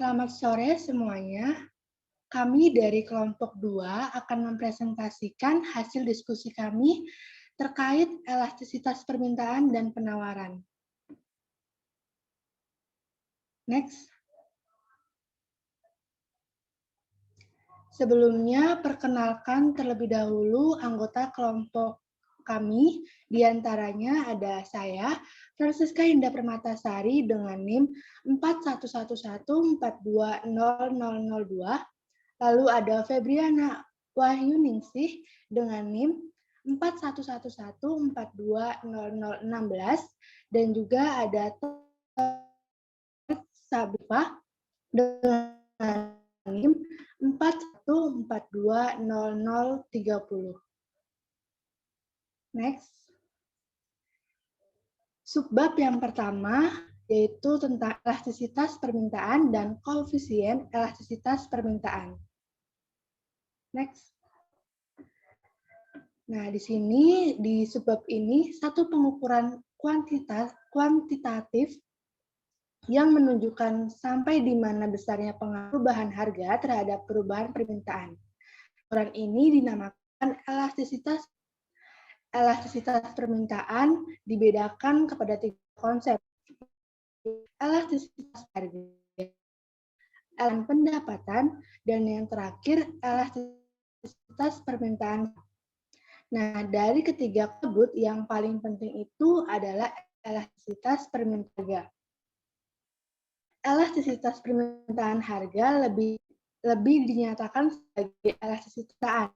Selamat sore semuanya. Kami dari kelompok 2 akan mempresentasikan hasil diskusi kami terkait elastisitas permintaan dan penawaran. Next. Sebelumnya, perkenalkan terlebih dahulu anggota kelompok kami, diantaranya ada saya, Francisca Indah Permatasari dengan NIM 4111420002, lalu ada Febriana Wahyuningsih dengan NIM 4111420016, dan juga ada Sabifah dengan NIM 41420030. Next. Subbab yang pertama yaitu tentang elastisitas permintaan dan koefisien elastisitas permintaan. Next. Nah, di sini di subbab ini satu pengukuran kuantitatif yang menunjukkan sampai di mana besarnya pengaruh perubahan harga terhadap perubahan permintaan. Ukuran ini dinamakan elastisitas. Elastisitas permintaan dibedakan kepada 3 konsep. Elastisitas harga, pendapatan, dan yang terakhir elastisitas permintaan. Nah, dari ketiga tersebut yang paling penting itu adalah elastisitas permintaan harga. Elastisitas permintaan harga lebih dinyatakan sebagai elastisitas.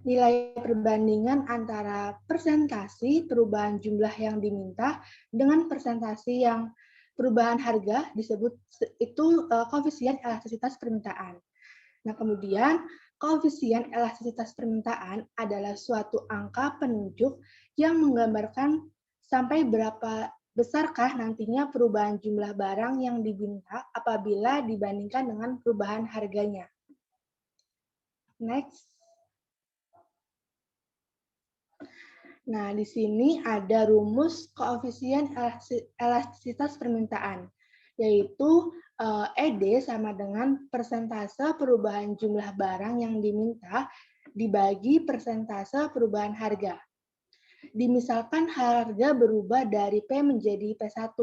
Nilai perbandingan antara persentasi perubahan jumlah yang diminta dengan persentasi yang perubahan harga disebut itu koefisien elastisitas permintaan. Nah, kemudian koefisien elastisitas permintaan adalah suatu angka penunjuk yang menggambarkan sampai berapa besarkah nantinya perubahan jumlah barang yang diminta apabila dibandingkan dengan perubahan harganya. Next. Nah, di sini ada rumus koefisien elastisitas permintaan, yaitu ED sama dengan persentase perubahan jumlah barang yang diminta dibagi persentase perubahan harga. Dimisalkan harga berubah dari P menjadi P1,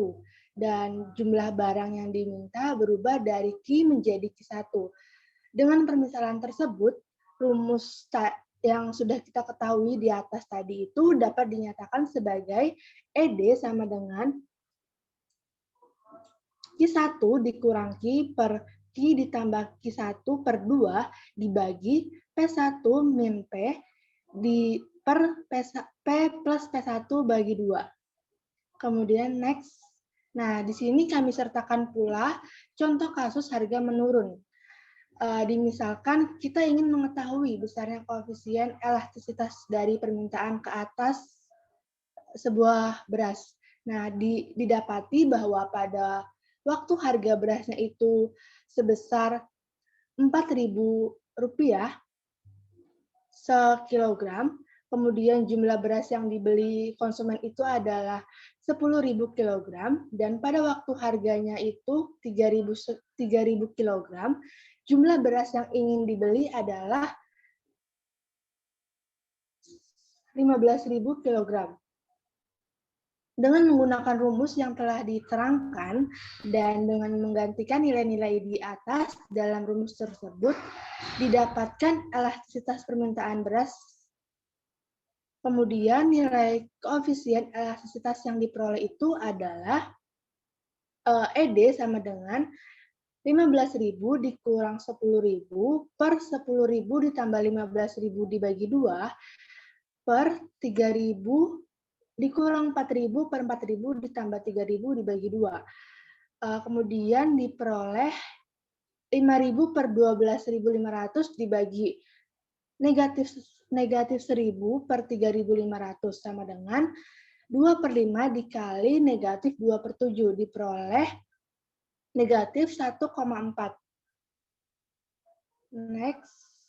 dan jumlah barang yang diminta berubah dari Q menjadi Q1. Dengan permisalan tersebut, rumus yang sudah kita ketahui di atas tadi itu dapat dinyatakan sebagai ED sama dengan Q1 dikurang Q per Q ditambah Q1 per 2 dibagi P1 min P per P plus P1 bagi 2. Kemudian next. Nah, di sini kami sertakan pula contoh kasus harga menurun. Dimisalkan kita ingin mengetahui besarnya koefisien elastisitas dari permintaan ke atas sebuah beras. Nah, didapati bahwa pada waktu harga berasnya itu sebesar Rp4.000 sekilogram, kemudian jumlah beras yang dibeli konsumen itu adalah 10.000 kilogram, dan pada waktu harganya itu 3.000 kilogram, jumlah beras yang ingin dibeli adalah 15.000 kilogram. Dengan menggunakan rumus yang telah diterangkan dan dengan menggantikan nilai-nilai di atas dalam rumus tersebut, didapatkan elastisitas permintaan beras. Kemudian nilai koefisien elastisitas yang diperoleh itu adalah ED sama dengan 15.000 dikurang 10.000 per 10.000 ditambah 15.000 dibagi 2 per 3.000 dikurang 4.000 per 4.000 ditambah 3.000 dibagi 2. Kemudian diperoleh 5.000 per 12.500 dibagi negatif 1.000 per 3.500 sama dengan 2 per 5 dikali negatif 2 per 7 diperoleh negatif 1,4. Next.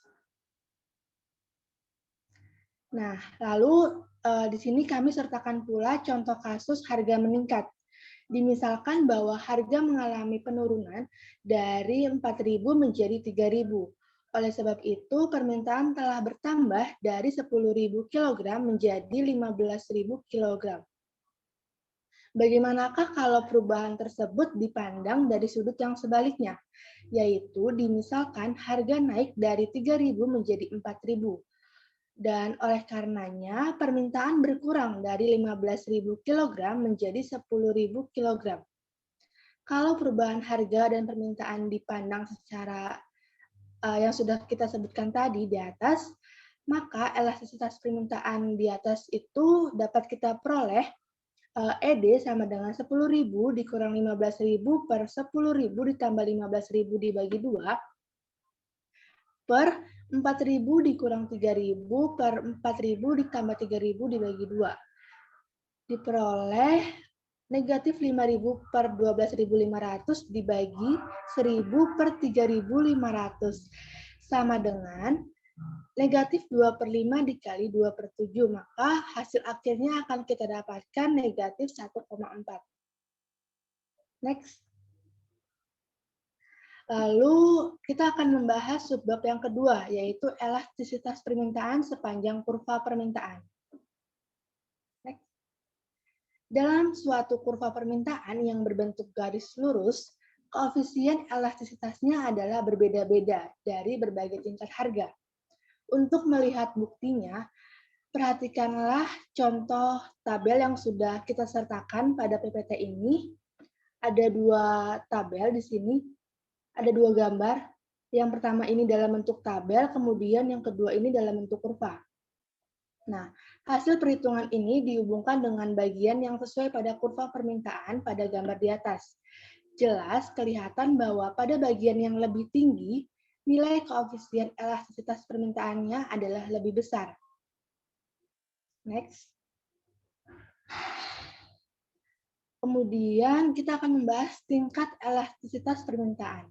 Nah, lalu di sini kami sertakan pula contoh kasus harga meningkat. Dimisalkan bahwa harga mengalami penurunan dari 4.000 menjadi 3.000. Oleh sebab itu, permintaan telah bertambah dari 10.000 kg menjadi 15.000 kg. Bagaimanakah kalau perubahan tersebut dipandang dari sudut yang sebaliknya? Yaitu dimisalkan harga naik dari 3.000 menjadi 4.000. Dan oleh karenanya permintaan berkurang dari 15.000 kg menjadi 10.000 kg. Kalau perubahan harga dan permintaan dipandang secara yang sudah kita sebutkan tadi di atas, maka elastisitas permintaan di atas itu dapat kita peroleh ED sama dengan 10.000 dikurang 15.000 per 10.000 ditambah 15.000 dibagi 2 per 4.000 dikurang 3.000 per 4.000 ditambah 3.000 dibagi 2. Diperoleh negatif 5.000 per 12.500 dibagi 1.000 per 3.500 sama dengan negatif 2 per 5 dikali 2 per 7, maka hasil akhirnya akan kita dapatkan negatif 1,4. Next. Lalu kita akan membahas subbab yang kedua, yaitu elastisitas permintaan sepanjang kurva permintaan. Next. Dalam suatu kurva permintaan yang berbentuk garis lurus, koefisien elastisitasnya adalah berbeda-beda dari berbagai tingkat harga. Untuk melihat buktinya, perhatikanlah contoh tabel yang sudah kita sertakan pada PPT ini. Ada 2 tabel di sini, ada 2 gambar. Yang pertama ini dalam bentuk tabel, kemudian yang kedua ini dalam bentuk kurva. Nah, hasil perhitungan ini dihubungkan dengan bagian yang sesuai pada kurva permintaan pada gambar di atas. Jelas kelihatan bahwa pada bagian yang lebih tinggi, nilai koefisien elastisitas permintaannya adalah lebih besar. Next. Kemudian kita akan membahas tingkat elastisitas permintaan.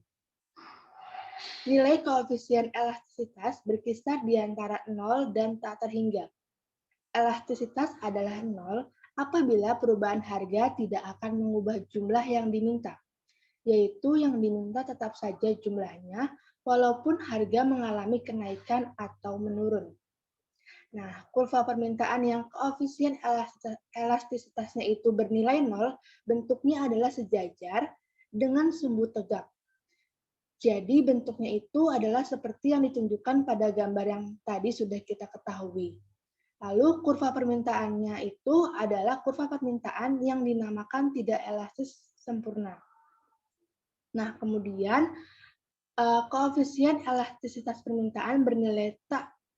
Nilai koefisien elastisitas berkisar di antara 0 dan tak terhingga. Elastisitas adalah 0 apabila perubahan harga tidak akan mengubah jumlah yang diminta, yaitu yang diminta tetap saja jumlahnya walaupun harga mengalami kenaikan atau menurun. Nah, kurva permintaan yang koefisien elastisitasnya itu bernilai 0, bentuknya adalah sejajar dengan sumbu tegak. Jadi bentuknya itu adalah seperti yang ditunjukkan pada gambar yang tadi sudah kita ketahui. Lalu kurva permintaannya itu adalah kurva permintaan yang dinamakan tidak elastis sempurna. Nah, kemudian koefisien elastisitas permintaan bernilai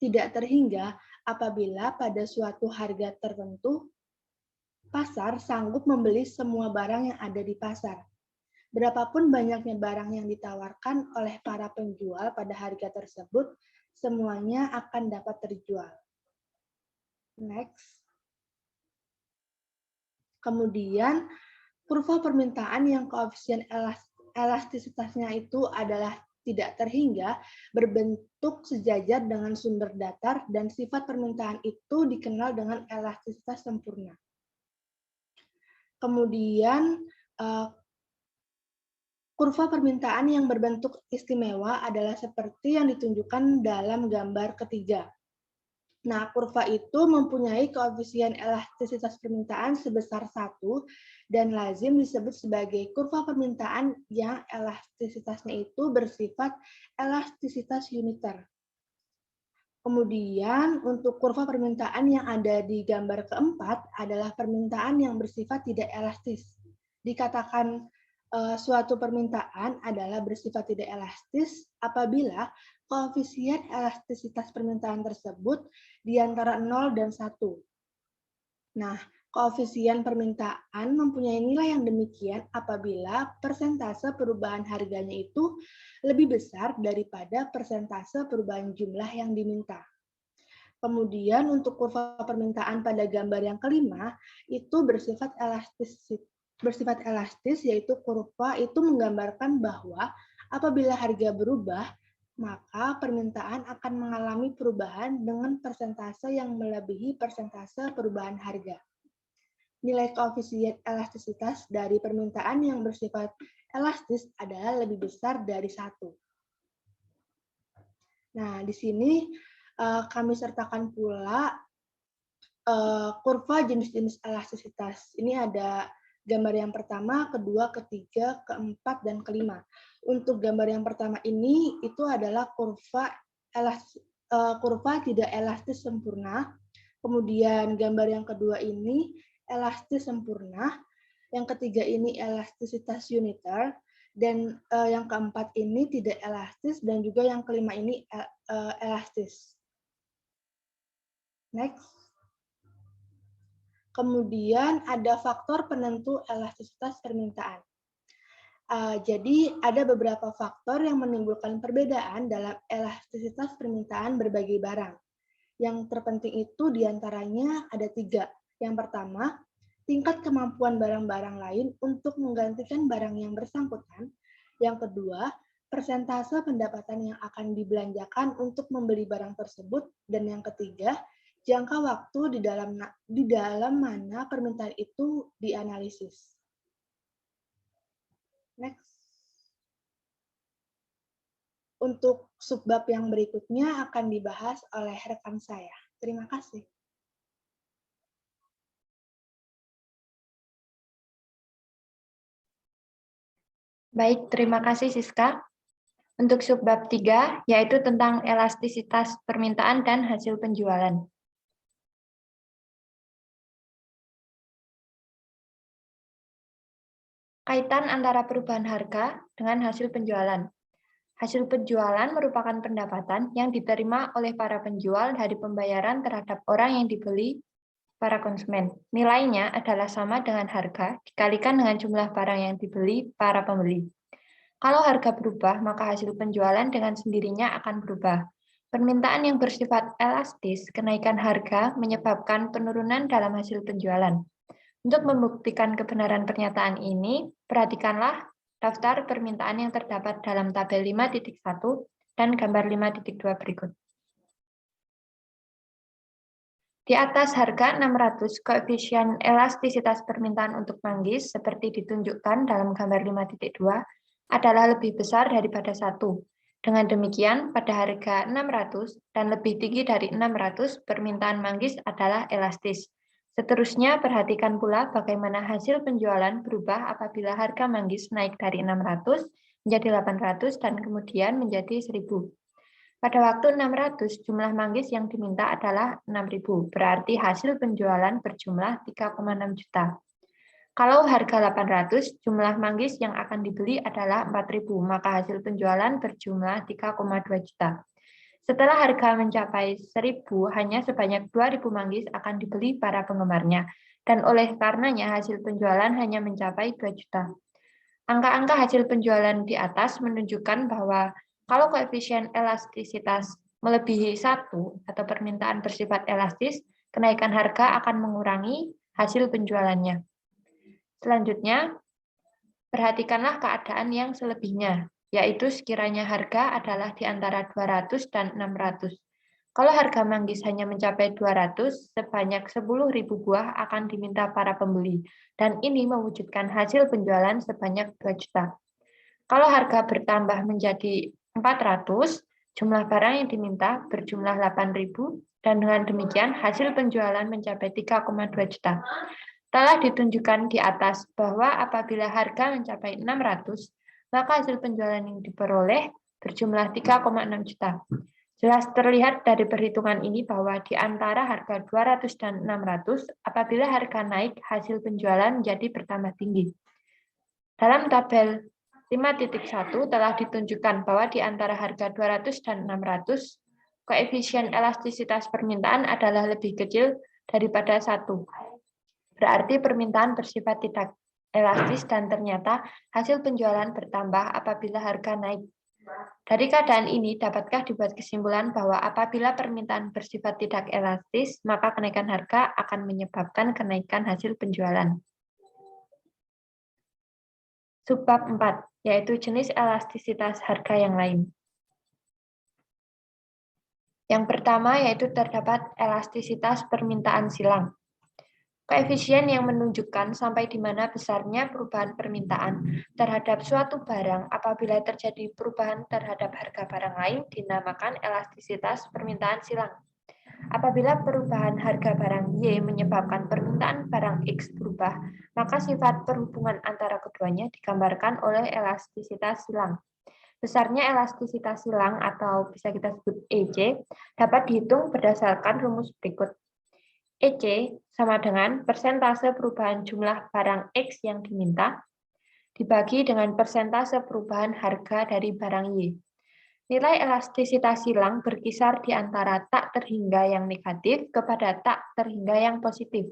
tidak terhingga apabila pada suatu harga tertentu pasar sanggup membeli semua barang yang ada di pasar. Berapapun banyaknya barang yang ditawarkan oleh para penjual pada harga tersebut, semuanya akan dapat terjual. Next. Kemudian, kurva permintaan yang koefisien elastisitasnya itu adalah tidak terhingga, berbentuk sejajar dengan sumber datar, dan sifat permintaan itu dikenal dengan elastisitas sempurna. Kemudian, kurva permintaan yang berbentuk istimewa adalah seperti yang ditunjukkan dalam gambar ketiga. Nah, kurva itu mempunyai koefisien elastisitas permintaan sebesar 1 dan lazim disebut sebagai kurva permintaan yang elastisitasnya itu bersifat elastisitas uniter. Kemudian, untuk kurva permintaan yang ada di gambar keempat adalah permintaan yang bersifat tidak elastis. Dikatakan suatu permintaan adalah bersifat tidak elastis apabila koefisien elastisitas permintaan tersebut di antara 0 dan 1. Nah, koefisien permintaan mempunyai nilai yang demikian apabila persentase perubahan harganya itu lebih besar daripada persentase perubahan jumlah yang diminta. Kemudian untuk kurva permintaan pada gambar yang kelima itu bersifat elastis, yaitu kurva itu menggambarkan bahwa apabila harga berubah, maka permintaan akan mengalami perubahan dengan persentase yang melebihi persentase perubahan harga. nilai koefisien elastisitas dari permintaan yang bersifat elastis adalah lebih besar dari 1. Nah, di sini kami sertakan pula kurva jenis-jenis elastisitas. Ini ada gambar yang pertama, kedua, ketiga, keempat, dan kelima. Untuk gambar yang pertama ini, itu adalah kurva tidak elastis sempurna. Kemudian gambar yang kedua ini elastis sempurna. Yang ketiga ini elastisitas uniter. Dan yang keempat ini tidak elastis. Dan juga yang kelima ini elastis. Next. Kemudian ada faktor penentu elastisitas permintaan. Jadi ada beberapa faktor yang menimbulkan perbedaan dalam elastisitas permintaan berbagai barang. Yang terpenting itu diantaranya ada 3. Yang pertama, tingkat kemampuan barang-barang lain untuk menggantikan barang yang bersangkutan. Yang kedua, persentase pendapatan yang akan dibelanjakan untuk membeli barang tersebut. Dan yang ketiga, jangka waktu di dalam mana permintaan itu dianalisis. Next. Untuk subbab yang berikutnya akan dibahas oleh rekan saya. Terima kasih. Baik, terima kasih Siska. Untuk subbab 3, yaitu tentang elastisitas permintaan dan hasil penjualan. Kaitan antara perubahan harga dengan hasil penjualan. Hasil penjualan merupakan pendapatan yang diterima oleh para penjual dari pembayaran terhadap orang yang dibeli para konsumen. Nilainya adalah sama dengan harga dikalikan dengan jumlah barang yang dibeli para pembeli. Kalau harga berubah, maka hasil penjualan dengan sendirinya akan berubah. Permintaan yang bersifat elastis, kenaikan harga menyebabkan penurunan dalam hasil penjualan. Untuk membuktikan kebenaran pernyataan ini, perhatikanlah daftar permintaan yang terdapat dalam tabel 5.1 dan gambar 5.2 berikut. Di atas harga 600, koefisien elastisitas permintaan untuk manggis seperti ditunjukkan dalam gambar 5.2 adalah lebih besar daripada 1. Dengan demikian, pada harga 600 dan lebih tinggi dari 600, permintaan manggis adalah elastis. Seterusnya, perhatikan pula bagaimana hasil penjualan berubah apabila harga manggis naik dari 600 menjadi 800 dan kemudian menjadi 1000. Pada waktu 600, jumlah manggis yang diminta adalah 6.000, berarti hasil penjualan berjumlah 3,6 juta. Kalau harga 800, jumlah manggis yang akan dibeli adalah 4.000, maka hasil penjualan berjumlah 3,2 juta. Setelah harga mencapai 1.000, hanya sebanyak 2.000 manggis akan dibeli para penggemarnya, dan oleh karenanya hasil penjualan hanya mencapai 2 juta. Angka-angka hasil penjualan di atas menunjukkan bahwa kalau koefisien elastisitas melebihi 1 atau permintaan bersifat elastis, kenaikan harga akan mengurangi hasil penjualannya. Selanjutnya, perhatikanlah keadaan yang selebihnya, yaitu sekiranya harga adalah di antara 200 dan 600. Kalau harga manggis hanya mencapai 200, sebanyak 10.000 buah akan diminta para pembeli, dan ini mewujudkan hasil penjualan sebanyak 2 juta. Kalau harga bertambah menjadi 400, jumlah barang yang diminta berjumlah 8.000, dan dengan demikian hasil penjualan mencapai 3,2 juta. Telah ditunjukkan di atas bahwa apabila harga mencapai 600, maka hasil penjualan yang diperoleh berjumlah 3,6 juta. Jelas terlihat dari perhitungan ini bahwa di antara harga 200 dan 600, apabila harga naik, hasil penjualan menjadi bertambah tinggi. Dalam tabel 5.1 telah ditunjukkan bahwa di antara harga 200 dan 600, koefisien elastisitas permintaan adalah lebih kecil daripada 1. Berarti permintaan bersifat tidak elastis dan ternyata hasil penjualan bertambah apabila harga naik. Dari keadaan ini, dapatkah dibuat kesimpulan bahwa apabila permintaan bersifat tidak elastis, maka kenaikan harga akan menyebabkan kenaikan hasil penjualan. Subbab 4, yaitu jenis elastisitas harga yang lain. Yang pertama yaitu terdapat elastisitas permintaan silang. Koefisien yang menunjukkan sampai di mana besarnya perubahan permintaan terhadap suatu barang apabila terjadi perubahan terhadap harga barang lain dinamakan elastisitas permintaan silang. Apabila perubahan harga barang Y menyebabkan permintaan barang X berubah, maka sifat perhubungan antara keduanya digambarkan oleh elastisitas silang. Besarnya elastisitas silang atau bisa kita sebut EC dapat dihitung berdasarkan rumus berikut. EC sama dengan persentase perubahan jumlah barang X yang diminta dibagi dengan persentase perubahan harga dari barang Y. Nilai elastisitas silang berkisar di antara tak terhingga yang negatif kepada tak terhingga yang positif.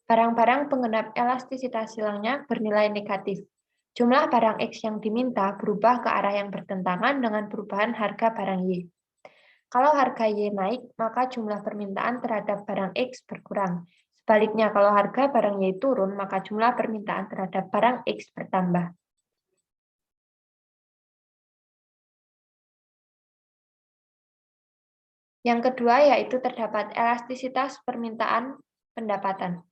Barang-barang pengenap elastisitas silangnya bernilai negatif. Jumlah barang X yang diminta berubah ke arah yang bertentangan dengan perubahan harga barang Y. Kalau harga Y naik, maka jumlah permintaan terhadap barang X berkurang. Sebaliknya, kalau harga barang Y turun, maka jumlah permintaan terhadap barang X bertambah. Yang kedua yaitu terdapat elastisitas permintaan pendapatan.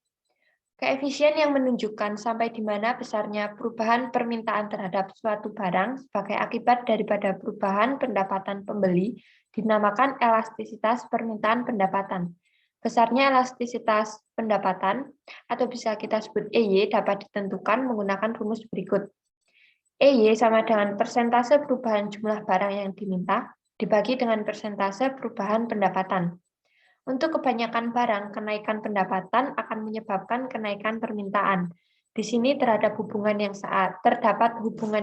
Koefisien yang menunjukkan sampai di mana besarnya perubahan permintaan terhadap suatu barang sebagai akibat daripada perubahan pendapatan pembeli dinamakan elastisitas permintaan pendapatan. Besarnya elastisitas pendapatan atau bisa kita sebut EY dapat ditentukan menggunakan rumus berikut. EY sama dengan persentase perubahan jumlah barang yang diminta dibagi dengan persentase perubahan pendapatan. Untuk kebanyakan barang, kenaikan pendapatan akan menyebabkan kenaikan permintaan. Di sini terdapat hubungan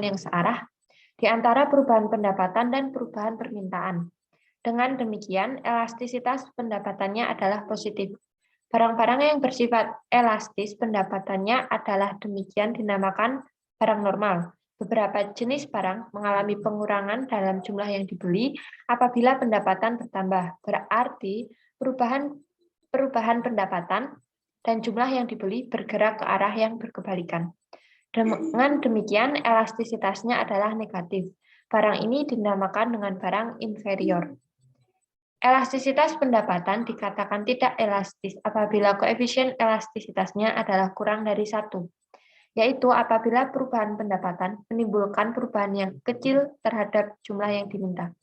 yang searah di antara perubahan pendapatan dan perubahan permintaan. Dengan demikian, elastisitas pendapatannya adalah positif. Barang-barang yang bersifat elastis pendapatannya adalah demikian dinamakan barang normal. Beberapa jenis barang mengalami pengurangan dalam jumlah yang dibeli apabila pendapatan bertambah. Berarti perubahan pendapatan dan jumlah yang dibeli bergerak ke arah yang berkebalikan. Dengan demikian, elastisitasnya adalah negatif. Barang ini dinamakan dengan barang inferior. Elastisitas pendapatan dikatakan tidak elastis apabila koefisien elastisitasnya adalah kurang dari 1, yaitu apabila perubahan pendapatan menimbulkan perubahan yang kecil terhadap jumlah yang diminta.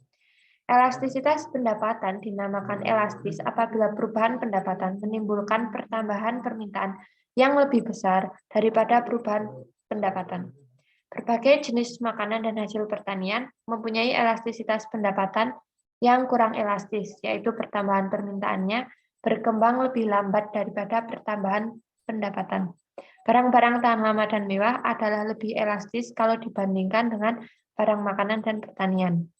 Elastisitas pendapatan dinamakan elastis apabila perubahan pendapatan menimbulkan pertambahan permintaan yang lebih besar daripada perubahan pendapatan. Berbagai jenis makanan dan hasil pertanian mempunyai elastisitas pendapatan yang kurang elastis, yaitu pertambahan permintaannya berkembang lebih lambat daripada pertambahan pendapatan. Barang-barang tahan lama dan mewah adalah lebih elastis kalau dibandingkan dengan barang makanan dan pertanian.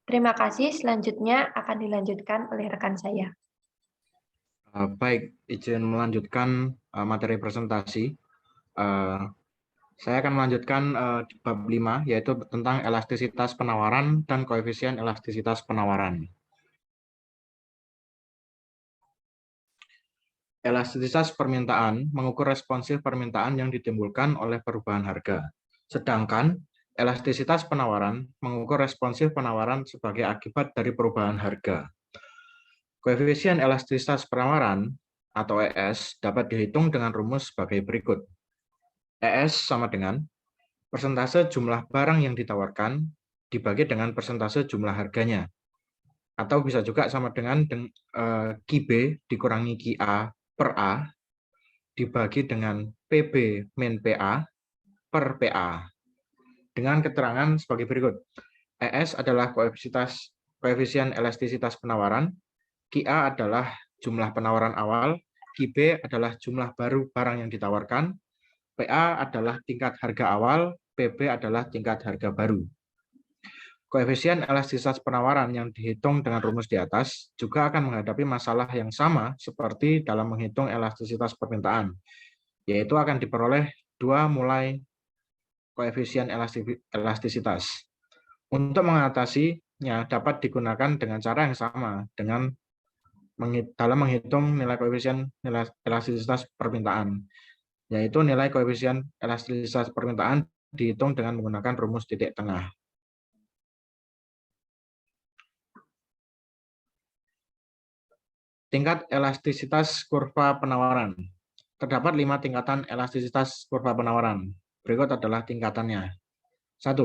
Terima kasih. Selanjutnya akan dilanjutkan oleh rekan saya. Baik, izin melanjutkan materi presentasi. Saya akan melanjutkan di bab 5, yaitu tentang elastisitas penawaran dan koefisien elastisitas penawaran. Elastisitas permintaan mengukur responsif permintaan yang ditimbulkan oleh perubahan harga. Sedangkan elastisitas penawaran mengukur responsif penawaran sebagai akibat dari perubahan harga. Koefisien elastisitas penawaran atau ES dapat dihitung dengan rumus sebagai berikut. ES sama dengan persentase jumlah barang yang ditawarkan dibagi dengan persentase jumlah harganya. Atau bisa juga sama dengan QB dikurangi QA per A dibagi dengan PB min PA per PA. Dengan keterangan sebagai berikut. ES adalah koefisien elastisitas penawaran, QA adalah jumlah penawaran awal, QB adalah jumlah baru barang yang ditawarkan, PA adalah tingkat harga awal, PB adalah tingkat harga baru. Koefisien elastisitas penawaran yang dihitung dengan rumus di atas juga akan menghadapi masalah yang sama seperti dalam menghitung elastisitas permintaan, yaitu akan diperoleh dua mulai koefisien elastisitas. Untuk mengatasinya dapat digunakan dengan cara yang sama dengan dalam menghitung nilai koefisien elastisitas permintaan, yaitu nilai koefisien elastisitas permintaan dihitung dengan menggunakan rumus titik tengah. Tingkat elastisitas kurva penawaran. Terdapat 5 tingkatan elastisitas kurva penawaran. Berikut adalah tingkatannya. 1.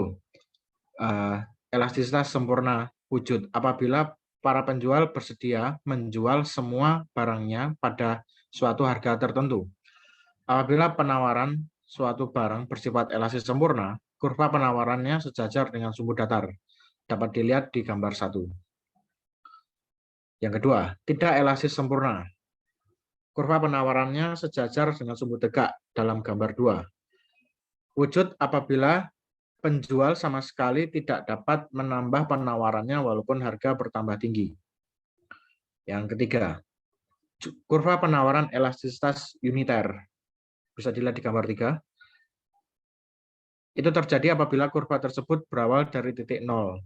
Elastisitas sempurna wujud apabila para penjual bersedia menjual semua barangnya pada suatu harga tertentu. Apabila penawaran suatu barang bersifat elastis sempurna, kurva penawarannya sejajar dengan sumbu datar. Dapat dilihat di gambar 1. Yang kedua, tidak elastis sempurna. Kurva penawarannya sejajar dengan sumbu tegak dalam gambar 2. Wujud apabila penjual sama sekali tidak dapat menambah penawarannya walaupun harga bertambah tinggi. Yang ketiga, kurva penawaran elastisitas uniter. Bisa dilihat di gambar 3. Itu terjadi apabila kurva tersebut berawal dari titik 0.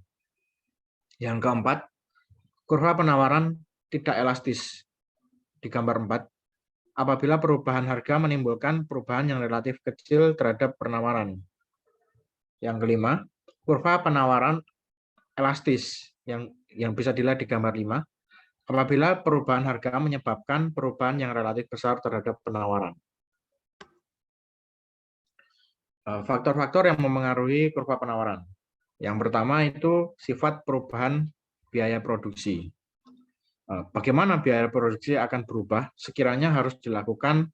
Yang keempat, kurva penawaran tidak elastis. Di gambar 4, apabila perubahan harga menimbulkan perubahan yang relatif kecil terhadap penawaran. Yang kelima, kurva penawaran elastis yang bisa dilihat di gambar 5, apabila perubahan harga menyebabkan perubahan yang relatif besar terhadap penawaran. Faktor-faktor yang memengaruhi kurva penawaran. Yang pertama itu sifat perubahan biaya produksi. Bagaimana biaya produksi akan berubah sekiranya harus dilakukan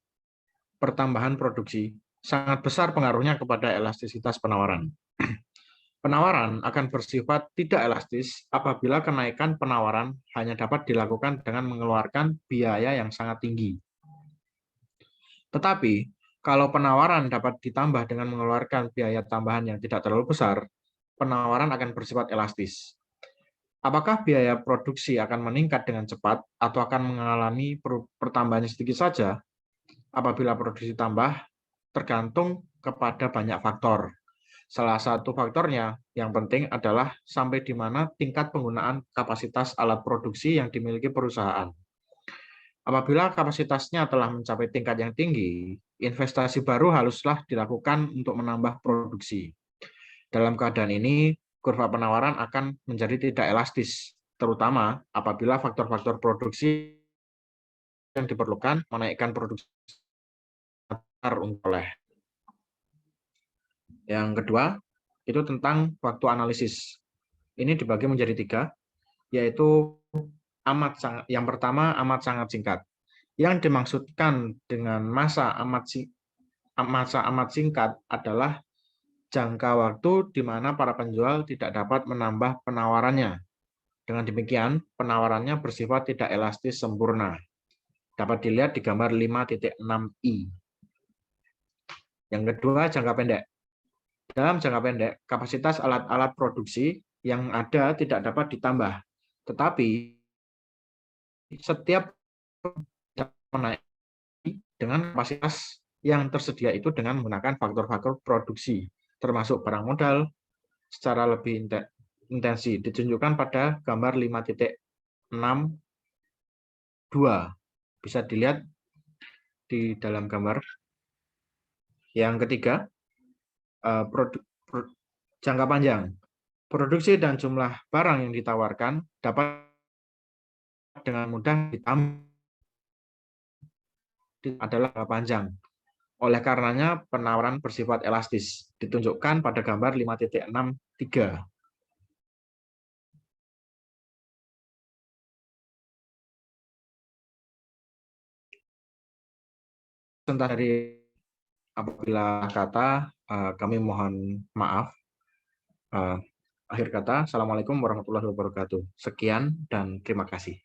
pertambahan produksi? Sangat besar pengaruhnya kepada elastisitas penawaran. Penawaran akan bersifat tidak elastis apabila kenaikan penawaran hanya dapat dilakukan dengan mengeluarkan biaya yang sangat tinggi. Tetapi, kalau penawaran dapat ditambah dengan mengeluarkan biaya tambahan yang tidak terlalu besar, penawaran akan bersifat elastis. Apakah biaya produksi akan meningkat dengan cepat atau akan mengalami pertambahan sedikit saja? Apabila produksi tambah, tergantung kepada banyak faktor. Salah satu faktornya yang penting adalah sampai di mana tingkat penggunaan kapasitas alat produksi yang dimiliki perusahaan. Apabila kapasitasnya telah mencapai tingkat yang tinggi, investasi baru haruslah dilakukan untuk menambah produksi. Dalam keadaan ini, kurva penawaran akan menjadi tidak elastis, terutama apabila faktor-faktor produksi yang diperlukan menaikkan produksi oleh. Yang kedua, itu tentang waktu analisis. Ini dibagi menjadi 3, yaitu yang pertama amat sangat singkat. Yang dimaksudkan dengan masa amat singkat adalah jangka waktu di mana para penjual tidak dapat menambah penawarannya. Dengan demikian, penawarannya bersifat tidak elastis sempurna. Dapat dilihat di gambar 5.6i. Yang kedua, jangka pendek. Dalam jangka pendek, kapasitas alat-alat produksi yang ada tidak dapat ditambah. Tetapi, setiap menaik dengan kapasitas yang tersedia itu dengan menggunakan faktor-faktor produksi, termasuk barang modal, secara lebih intensif. Ditunjukkan pada gambar 5.6.2. Bisa dilihat di dalam gambar. Yang ketiga, jangka panjang. Produksi dan jumlah barang yang ditawarkan dapat dengan mudah ditambah adalah jangka panjang. Oleh karenanya, penawaran bersifat elastis. Ditunjukkan pada gambar 5.6.3. Tentang dari apabila kata, kami mohon maaf. Akhir kata, Assalamualaikum warahmatullahi wabarakatuh. Sekian dan terima kasih.